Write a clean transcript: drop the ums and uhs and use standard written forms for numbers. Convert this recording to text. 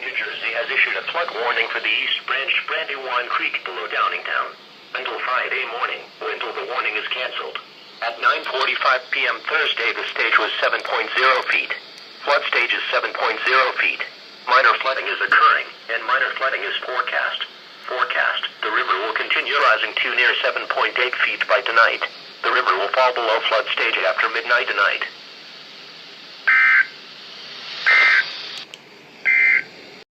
New Jersey has issued a flood warning for the East Branch Brandywine Creek below Downingtown until Friday morning, or until the warning is canceled. At 9:45 p.m. Thursday, the stage was 7.0 feet. Flood stage is 7.0 feet. Minor flooding is occurring, and minor flooding is forecast. The river will continue rising to near 7.8 feet by tonight. The river will fall below flood stage after midnight tonight.